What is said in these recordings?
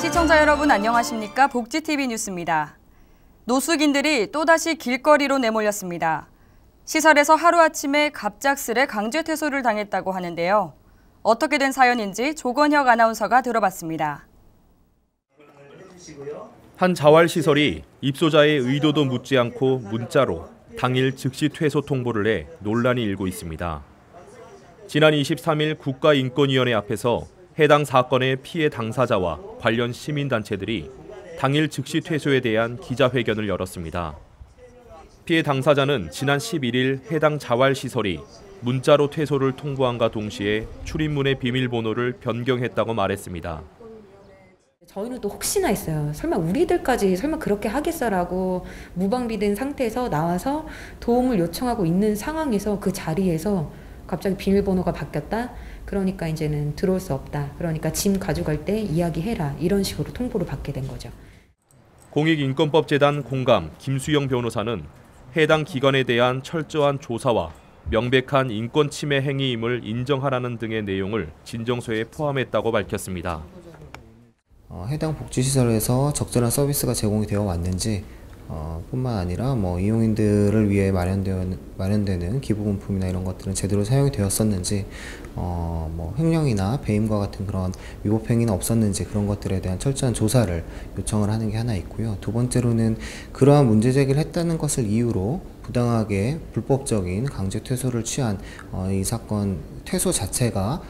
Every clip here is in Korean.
시청자 여러분 안녕하십니까? 복지TV 뉴스입니다. 노숙인들이 또다시 길거리로 내몰렸습니다. 시설에서 하루아침에 갑작스레 강제 퇴소를 당했다고 하는데요. 어떻게 된 사연인지 조건혁 아나운서가 들어봤습니다. 한 자활시설이 입소자의 의도도 묻지 않고 문자로 당일 즉시 퇴소 통보를 해 논란이 일고 있습니다. 지난 23일 국가인권위원회 앞에서 해당 사건의 피해 당사자와 관련 시민단체들이 당일 즉시 퇴소에 대한 기자회견을 열었습니다. 피해 당사자는 지난 11일 해당 자활시설이 문자로 퇴소를 통보함과 동시에 출입문의 비밀번호를 변경했다고 말했습니다. 저희는 또 혹시나 했어요. 설마 우리들까지 설마 그렇게 하겠어라고 무방비된 상태에서 나와서 도움을 요청하고 있는 상황에서 그 자리에서 갑자기 비밀번호가 바뀌었다? 그러니까 이제는 들어올 수 없다. 그러니까 짐 가져갈 때 이야기해라. 이런 식으로 통보를 받게 된 거죠. 공익인권법재단 공감 김수영 변호사는 해당 기관에 대한 철저한 조사와 명백한 인권 침해 행위임을 인정하라는 등의 내용을 진정서에 포함했다고 밝혔습니다. 해당 복지시설에서 적절한 서비스가 제공이 되어 왔는지 뿐만 아니라 이용인들을 위해 마련되는 기부금품이나 이런 것들은 제대로 사용이 되었었는지 횡령이나 배임과 같은 그런 위법행위는 없었는지 그런 것들에 대한 철저한 조사를 요청을 하는 게 하나 있고요. 두 번째로는 그러한 문제 제기를 했다는 것을 이유로 부당하게 불법적인 강제 퇴소를 취한 이 사건 퇴소 자체가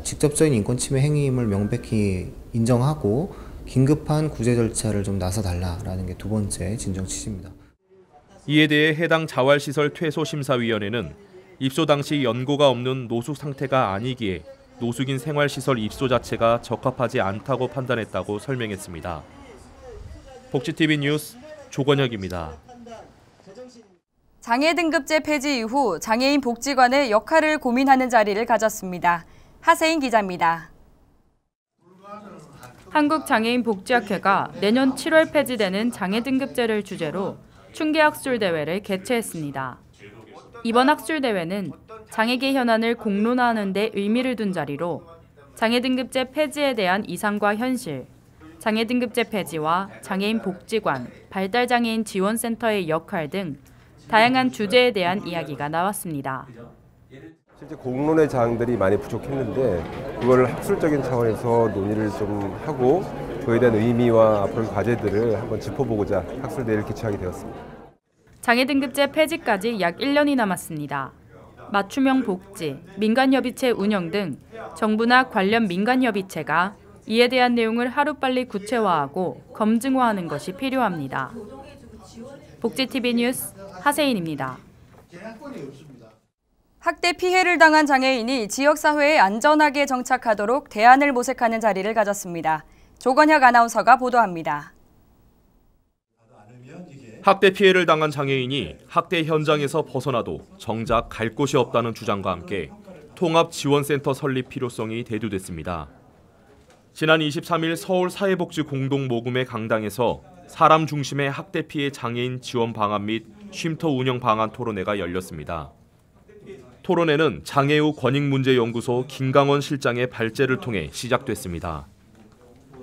직접적인 인권 침해 행위임을 명백히 인정하고 긴급한 구제 절차를 좀 나서달라라는 게 두 번째 진정 취지입니다. 이에 대해 해당 자활시설 퇴소심사위원회는 입소 당시 연고가 없는 노숙 상태가 아니기에 노숙인 생활시설 입소 자체가 적합하지 않다고 판단했다고 설명했습니다. 복지TV 뉴스 조건혁입니다. 장애 등급제 폐지 이후 장애인 복지관의 역할을 고민하는 자리를 가졌습니다. 하세인 기자입니다. 한국장애인복지학회가 내년 7월 폐지되는 장애등급제를 주제로 충계학술대회를 개최했습니다. 이번 학술대회는 장애계 현안을 공론화하는 데 의미를 둔 자리로 장애등급제 폐지에 대한 이상과 현실, 장애등급제 폐지와 장애인 복지관, 발달장애인 지원센터의 역할 등 다양한 주제에 대한 이야기가 나왔습니다. 실제 공론의 자항들이 많이 부족했는데 그걸 학술적인 차원에서 논의를 좀 하고 그에 대한 의미와 앞으로 과제들을 한번 짚어보고자 학술대회를 개최하게 되었습니다. 장애등급제 폐지까지 약 1년이 남았습니다. 맞춤형 복지, 민간협의체 운영 등 정부나 관련 민간협의체가 이에 대한 내용을 하루빨리 구체화하고 검증화하는 것이 필요합니다. 복지TV 뉴스 하세인입니다. 학대 피해를 당한 장애인이 지역사회에 안전하게 정착하도록 대안을 모색하는 자리를 가졌습니다. 조건혁 아나운서가 보도합니다. 학대 피해를 당한 장애인이 학대 현장에서 벗어나도 정작 갈 곳이 없다는 주장과 함께 통합지원센터 설립 필요성이 대두됐습니다. 지난 23일 서울 사회복지 공동모금회 강당에서 사람 중심의 학대 피해 장애인 지원 방안 및 쉼터 운영 방안 토론회가 열렸습니다. 토론회는 장애우 권익문제연구소 김강원 실장의 발제를 통해 시작됐습니다.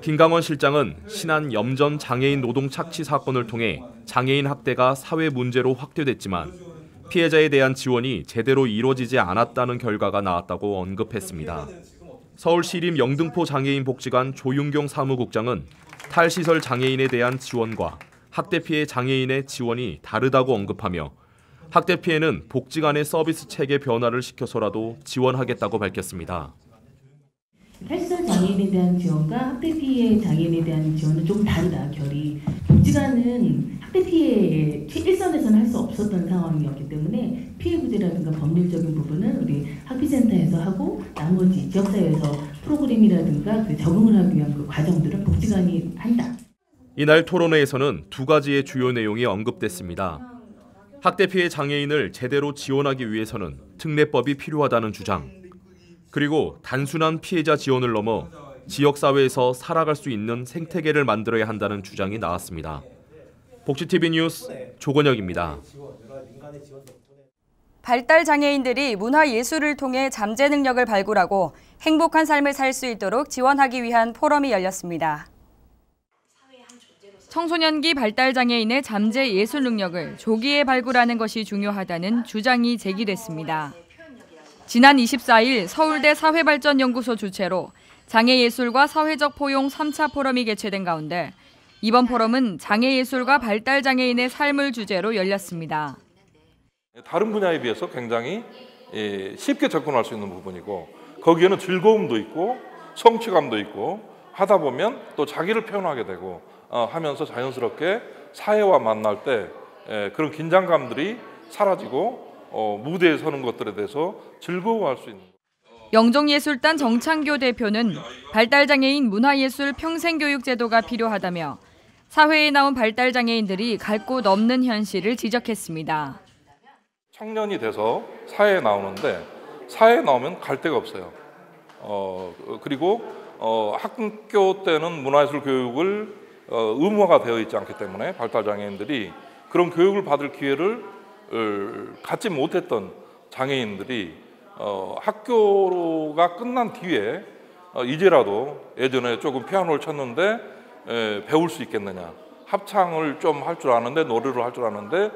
김강원 실장은 신안 염전 장애인 노동 착취 사건을 통해 장애인 학대가 사회 문제로 확대됐지만 피해자에 대한 지원이 제대로 이루어지지 않았다는 결과가 나왔다고 언급했습니다. 서울시립 영등포 장애인 복지관 조윤경 사무국장은 탈시설 장애인에 대한 지원과 학대 피해 장애인의 지원이 다르다고 언급하며 학대 피해는 복지관의 서비스 체계 변화를 시켜서라도 지원하겠다고 밝혔습니다. 탈시설 장애인에 대한 지원과 학대 피해 장애인에 대한 지원은 좀 다르다, 결이. 복지관은 학대 피해의 일선에서는 할 수 없었던 상황이었기 때문에 피해 구제라든가 법률적인 부분은 우리 학비센터에서 하고 나머지 지역사회에서 프로그램이라든가 적응을 하기 위한 그 과정들은 복지관이 한다. 이날 토론회에서는 두 가지의 주요 내용이 언급됐습니다. 학대 피해 장애인을 제대로 지원하기 위해서는 특례법이 필요하다는 주장, 그리고 단순한 피해자 지원을 넘어 지역사회에서 살아갈 수 있는 생태계를 만들어야 한다는 주장이 나왔습니다. 복지TV 뉴스 조건혁입니다. 발달 장애인들이 문화예술을 통해 잠재 능력을 발굴하고 행복한 삶을 살 수 있도록 지원하기 위한 포럼이 열렸습니다. 청소년기 발달장애인의 잠재 예술 능력을 조기에 발굴하는 것이 중요하다는 주장이 제기됐습니다. 지난 24일 서울대 사회발전연구소 주최로 장애예술과 사회적 포용 3차 포럼이 개최된 가운데 이번 포럼은 장애예술과 발달장애인의 삶을 주제로 열렸습니다. 다른 분야에 비해서 굉장히 쉽게 접근할 수 있는 부분이고 거기에는 즐거움도 있고 성취감도 있고 하다 보면 또 자기를 표현하게 되고 하면서 자연스럽게 사회와 만날 때 그런 긴장감들이 사라지고 무대에 서는 것들에 대해서 즐거워할 수 있는. 영종예술단 정창교 대표는 발달장애인 문화예술 평생교육제도가 필요하다며 사회에 나온 발달장애인들이 갈 곳 없는 현실을 지적했습니다. 청년이 돼서 사회에 나오는데 사회에 나오면 갈 데가 없어요. 그리고 학교 때는 문화예술 교육을 의무화가 되어 있지 않기 때문에 발달장애인들이 그런 교육을 받을 기회를 갖지 못했던 장애인들이 학교가 끝난 뒤에 이제라도 예전에 조금 피아노를 쳤는데 배울 수 있겠느냐, 합창을 좀 할 줄 아는데 노래를 할 줄 아는데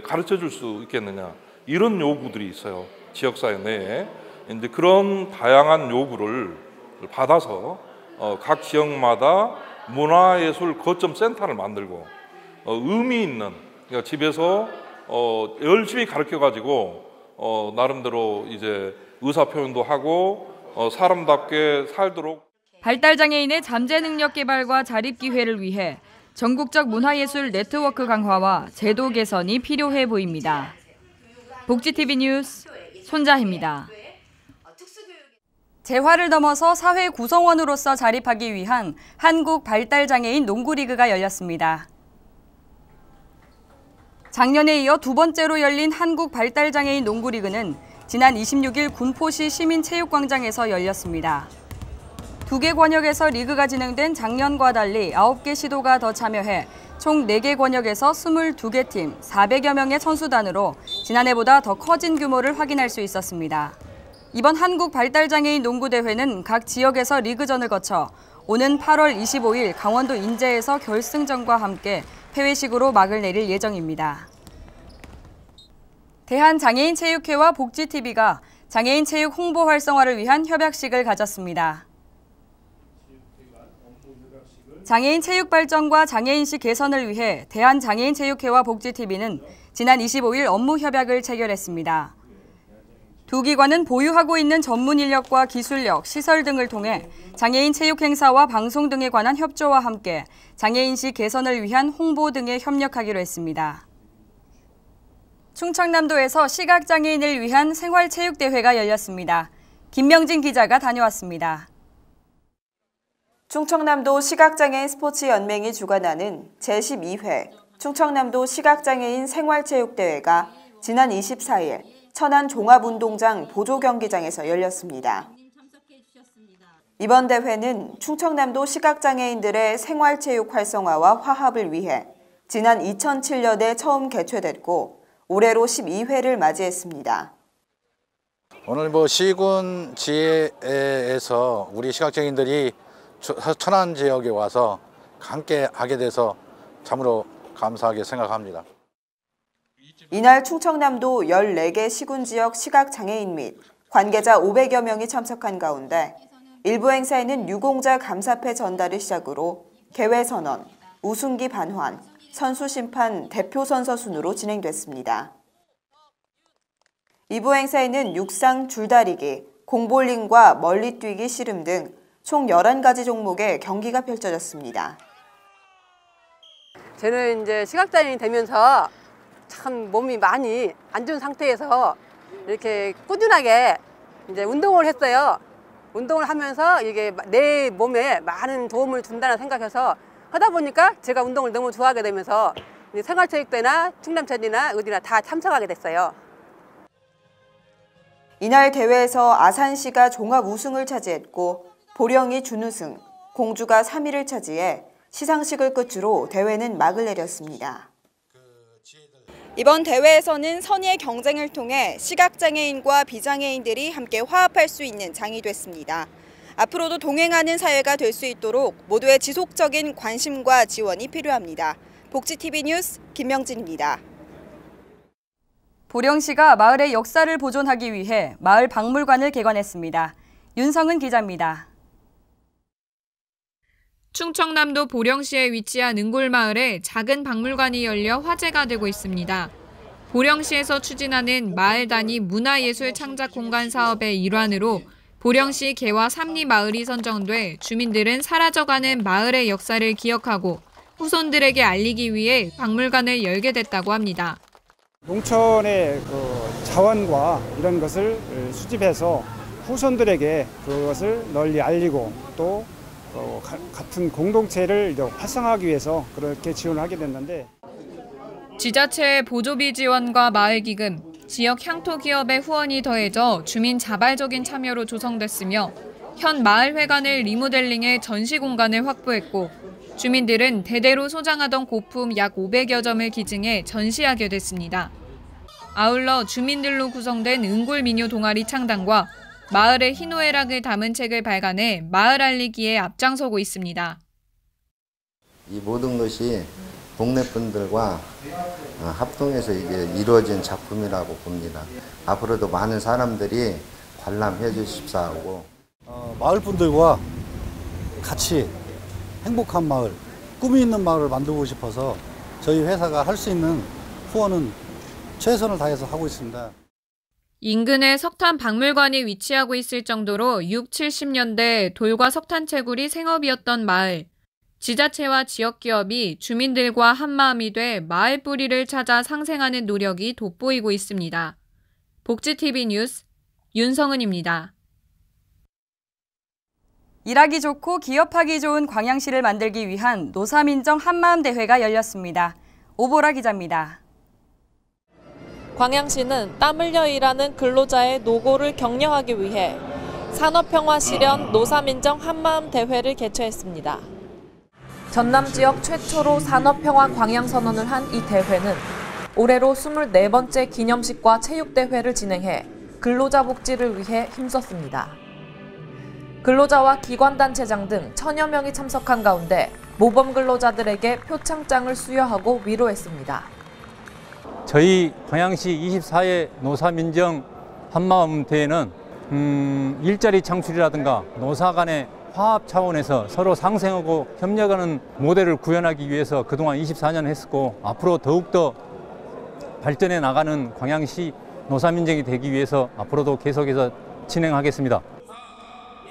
가르쳐 줄 수 있겠느냐, 이런 요구들이 있어요. 지역사회 내에. 이제 그런 다양한 요구를 받아서 각 지역마다 문화예술 거점 센터를 만들고 의미 있는, 그러니까 집에서 열심히 가르쳐 가지고 나름대로 이제 의사 표현도 하고 사람답게 살도록. 발달장애인의 잠재 능력 개발과 자립 기회를 위해 전국적 문화예술 네트워크 강화와 제도 개선이 필요해 보입니다. 복지TV 뉴스 손자희입니다. 재화를 넘어서 사회 구성원으로서 자립하기 위한 한국 발달장애인 농구리그가 열렸습니다. 작년에 이어 두 번째로 열린 한국 발달장애인 농구리그는 지난 26일 군포시 시민체육광장에서 열렸습니다. 두 개 권역에서 리그가 진행된 작년과 달리 9개 시도가 더 참여해 총 4개 권역에서 22개 팀, 400여 명의 선수단으로 지난해보다 더 커진 규모를 확인할 수 있었습니다. 이번 한국 발달장애인 농구대회는 각 지역에서 리그전을 거쳐 오는 8월 25일 강원도 인제에서 결승전과 함께 폐회식으로 막을 내릴 예정입니다. 대한장애인체육회와 복지TV가 장애인 체육 홍보 활성화를 위한 협약식을 가졌습니다. 장애인 체육 발전과 장애인식 개선을 위해 대한장애인체육회와 복지TV는 지난 25일 업무 협약을 체결했습니다. 두 기관은 보유하고 있는 전문 인력과 기술력, 시설 등을 통해 장애인 체육 행사와 방송 등에 관한 협조와 함께 장애인식 개선을 위한 홍보 등에 협력하기로 했습니다. 충청남도에서 시각장애인을 위한 생활체육대회가 열렸습니다. 김명진 기자가 다녀왔습니다. 충청남도 시각장애인 스포츠연맹이 주관하는 제12회 충청남도 시각장애인 생활체육대회가 지난 24일 천안 종합운동장 보조경기장에서 열렸습니다. 이번 대회는 충청남도 시각장애인들의 생활체육 활성화와 화합을 위해 지난 2007년에 처음 개최됐고 올해로 12회를 맞이했습니다. 오늘 시군 지회에서 우리 시각장애인들이 천안 지역에 와서 함께 하게 돼서 참으로 감사하게 생각합니다. 이날 충청남도 14개 시군지역 시각장애인 및 관계자 500여 명이 참석한 가운데 일부 행사에는 유공자 감사패 전달을 시작으로 개회선언, 우승기 반환, 선수심판, 대표선서 순으로 진행됐습니다. 2부 행사에는 육상 줄다리기, 공볼링과 멀리뛰기 씨름 등 총 11가지 종목의 경기가 펼쳐졌습니다. 저는 이제 시각장애인이 되면서 참 몸이 많이 안 좋은 상태에서 이렇게 꾸준하게 이제 운동을 했어요. 운동을 하면서 이게 내 몸에 많은 도움을 준다는 생각해서 하다 보니까 제가 운동을 너무 좋아하게 되면서 생활체육대회나 충남체전이나 어디나 다 참석하게 됐어요. 이날 대회에서 아산시가 종합 우승을 차지했고 보령이 준우승, 공주가 3위를 차지해 시상식을 끝으로 대회는 막을 내렸습니다. 이번 대회에서는 선의의 경쟁을 통해 시각장애인과 비장애인들이 함께 화합할 수 있는 장이 됐습니다. 앞으로도 동행하는 사회가 될 수 있도록 모두의 지속적인 관심과 지원이 필요합니다. 복지TV 뉴스 김명진입니다. 보령시가 마을의 역사를 보존하기 위해 마을 박물관을 개관했습니다. 윤성은 기자입니다. 충청남도 보령시에 위치한 은골마을에 작은 박물관이 열려 화제가 되고 있습니다. 보령시에서 추진하는 마을 단위 문화예술 창작 공간 사업의 일환으로 보령시 개화 삼리마을이 선정돼 주민들은 사라져가는 마을의 역사를 기억하고 후손들에게 알리기 위해 박물관을 열게 됐다고 합니다. 농촌의 자원과 이런 것을 수집해서 후손들에게 그것을 널리 알리고 또 같은 공동체를 활성화하기 위해서 그렇게 지원을 하게 됐는데, 지자체의 보조비 지원과 마을기금, 지역 향토기업의 후원이 더해져 주민 자발적인 참여로 조성됐으며 현 마을회관을 리모델링해 전시 공간을 확보했고 주민들은 대대로 소장하던 고품 약 500여 점을 기증해 전시하게 됐습니다. 아울러 주민들로 구성된 은골민요 동아리 창단과 마을의 희노애락을 담은 책을 발간해 마을 알리기에 앞장서고 있습니다. 이 모든 것이 동네 분들과 합동해서 이게 이루어진 작품이라고 봅니다. 앞으로도 많은 사람들이 관람해 주십사 하고 마을 분들과 같이 행복한 마을, 꿈이 있는 마을을 만들고 싶어서 저희 회사가 할 수 있는 후원은 최선을 다해서 하고 있습니다. 인근에 석탄 박물관이 위치하고 있을 정도로 6, 70년대 돌과 석탄 채굴이 생업이었던 마을. 지자체와 지역기업이 주민들과 한마음이 돼 마을 뿌리를 찾아 상생하는 노력이 돋보이고 있습니다. 복지TV 뉴스 윤성은입니다. 일하기 좋고 기업하기 좋은 광양시를 만들기 위한 노사민정 한마음 대회가 열렸습니다. 오보라 기자입니다. 광양시는 땀 흘려 일하는 근로자의 노고를 격려하기 위해 산업평화 실현 노사민정 한마음 대회를 개최했습니다. 전남 지역 최초로 산업평화 광양선언을 한 이 대회는 올해로 24번째 기념식과 체육대회를 진행해 근로자 복지를 위해 힘썼습니다. 근로자와 기관단체장 등 1000여 명이 참석한 가운데 모범 근로자들에게 표창장을 수여하고 위로했습니다. 저희 광양시 24회 노사민정 한마음 대회는 일자리 창출이라든가 노사 간의 화합 차원에서 서로 상생하고 협력하는 모델을 구현하기 위해서 그동안 24년 했었고 앞으로 더욱더 발전해 나가는 광양시 노사민정이 되기 위해서 앞으로도 계속해서 진행하겠습니다.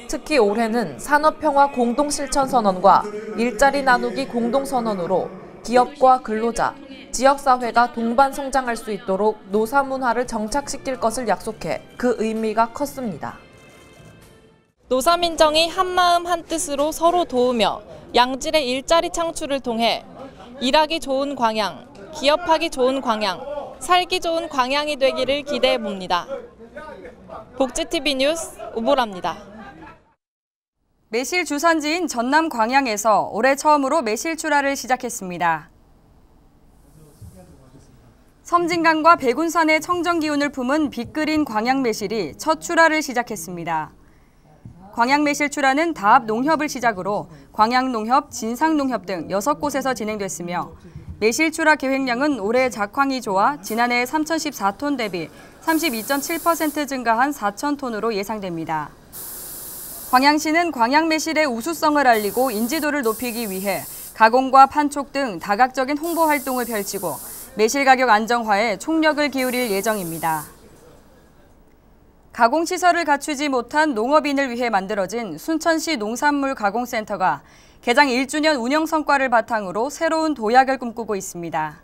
특히 올해는 산업평화 공동실천선언과 일자리 나누기 공동선언으로 기업과 근로자, 지역사회가 동반 성장할 수 있도록 노사문화를 정착시킬 것을 약속해 그 의미가 컸습니다. 노사민정이 한마음 한뜻으로 서로 도우며 양질의 일자리 창출을 통해 일하기 좋은 광양, 기업하기 좋은 광양, 살기 좋은 광양이 되기를 기대해봅니다. 복지TV 뉴스 오보라입니다. 매실 주산지인 전남 광양에서 올해 처음으로 매실 출하를 시작했습니다. 섬진강과 백운산의 청정 기운을 품은 빅그린 광양 매실이 첫 출하를 시작했습니다. 광양 매실 출하는 다합 농협을 시작으로 광양농협, 진상농협 등 6곳에서 진행됐으며 매실 출하 계획량은 올해 작황이 좋아 지난해 3,014톤 대비 32.7% 증가한 4,000톤으로 예상됩니다. 광양시는 광양 매실의 우수성을 알리고 인지도를 높이기 위해 가공과 판촉 등 다각적인 홍보 활동을 펼치고 매실 가격 안정화에 총력을 기울일 예정입니다. 가공시설을 갖추지 못한 농업인을 위해 만들어진 순천시 농산물 가공센터가 개장 1주년 운영 성과를 바탕으로 새로운 도약을 꿈꾸고 있습니다.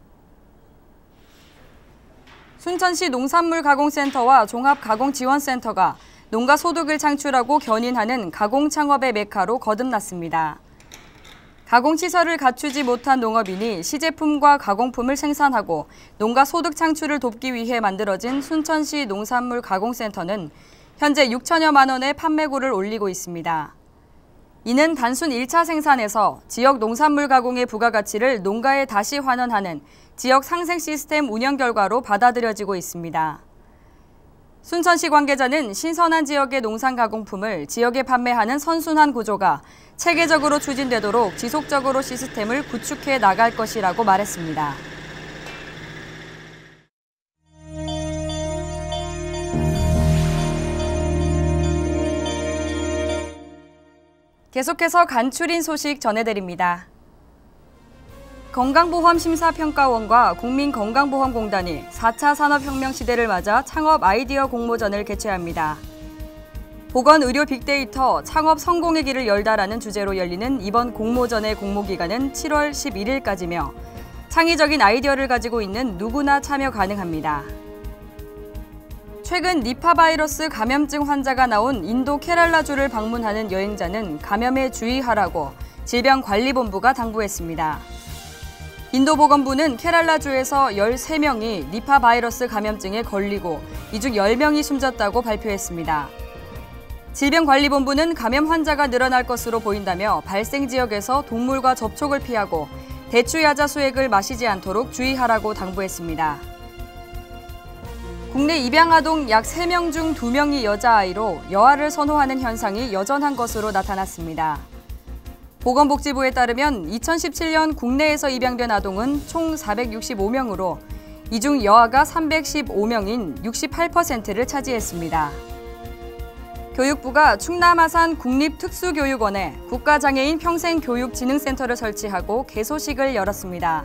순천시 농산물 가공센터와 종합가공지원센터가 농가 소득을 창출하고 견인하는 가공 창업의 메카로 거듭났습니다. 가공시설을 갖추지 못한 농업인이 시제품과 가공품을 생산하고 농가 소득 창출을 돕기 위해 만들어진 순천시 농산물 가공센터는 현재 6천여만 원의 판매고를 올리고 있습니다. 이는 단순 1차 생산에서 지역 농산물 가공의 부가가치를 농가에 다시 환원하는 지역 상생 시스템 운영 결과로 받아들여지고 있습니다. 순천시 관계자는 신선한 지역의 농산 가공품을 지역에 판매하는 선순환 구조가 체계적으로 추진되도록 지속적으로 시스템을 구축해 나갈 것이라고 말했습니다. 계속해서 간추린 소식 전해드립니다. 건강보험심사평가원과 국민건강보험공단이 4차 산업혁명 시대를 맞아 창업 아이디어 공모전을 개최합니다. 보건의료 빅데이터 창업 성공의 길을 열다라는 주제로 열리는 이번 공모전의 공모기간은 7월 11일까지며 창의적인 아이디어를 가지고 있는 누구나 참여 가능합니다. 최근 니파 바이러스 감염증 환자가 나온 인도 케랄라주를 방문하는 여행자는 감염에 주의하라고 질병관리본부가 당부했습니다. 인도보건부는 케랄라주에서 13명이 니파 바이러스 감염증에 걸리고 이 중 10명이 숨졌다고 발표했습니다. 질병관리본부는 감염 환자가 늘어날 것으로 보인다며 발생 지역에서 동물과 접촉을 피하고 대추야자 수액을 마시지 않도록 주의하라고 당부했습니다. 국내 입양아동 약 3명 중 2명이 여자아이로 여아를 선호하는 현상이 여전한 것으로 나타났습니다. 보건복지부에 따르면 2017년 국내에서 입양된 아동은 총 465명으로 이 중 여아가 315명인 68%를 차지했습니다. 교육부가 충남아산 국립특수교육원에 국가장애인 평생교육진흥센터를 설치하고 개소식을 열었습니다.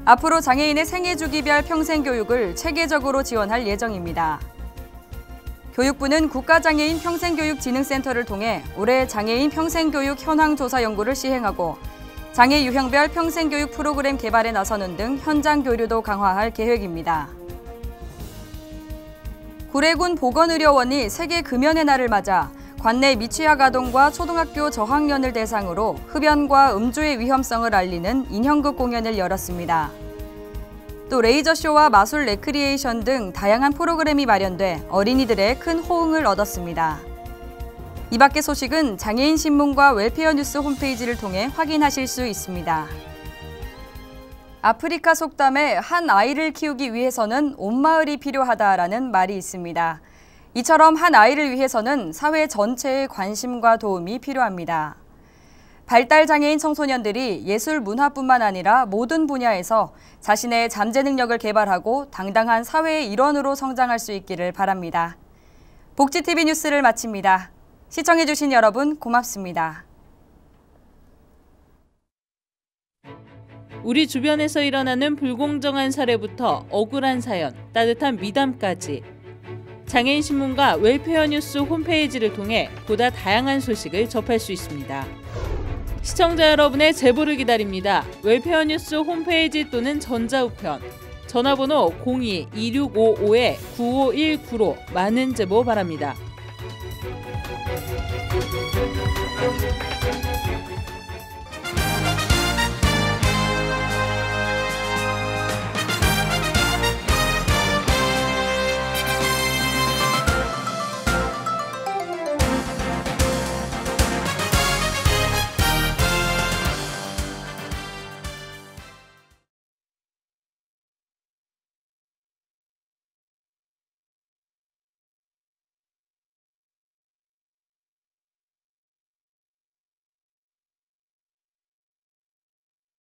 앞으로 장애인의 생애주기별 평생교육을 체계적으로 지원할 예정입니다. 교육부는 국가장애인 평생교육진흥센터를 통해 올해 장애인 평생교육 현황조사 연구를 시행하고 장애 유형별 평생교육 프로그램 개발에 나서는 등 현장 교류도 강화할 계획입니다. 구례군 보건의료원이 세계 금연의 날을 맞아 관내 미취학 아동과 초등학교 저학년을 대상으로 흡연과 음주의 위험성을 알리는 인형극 공연을 열었습니다. 또 레이저쇼와 마술 레크리에이션 등 다양한 프로그램이 마련돼 어린이들의 큰 호응을 얻었습니다. 이 밖의 소식은 장애인신문과 웰페어 뉴스 홈페이지를 통해 확인하실 수 있습니다. 아프리카 속담에 한 아이를 키우기 위해서는 온 마을이 필요하다라는 말이 있습니다. 이처럼 한 아이를 위해서는 사회 전체의 관심과 도움이 필요합니다. 발달장애인 청소년들이 예술 문화뿐만 아니라 모든 분야에서 자신의 잠재 능력을 개발하고 당당한 사회의 일원으로 성장할 수 있기를 바랍니다. 복지TV 뉴스를 마칩니다. 시청해주신 여러분 고맙습니다. 우리 주변에서 일어나는 불공정한 사례부터 억울한 사연, 따뜻한 미담까지 장애인신문과 웰페어 뉴스 홈페이지를 통해 보다 다양한 소식을 접할 수 있습니다. 시청자 여러분의 제보를 기다립니다. 웰페어 뉴스 홈페이지 또는 전자우편, 전화번호 02-2655-9519로 많은 제보 바랍니다.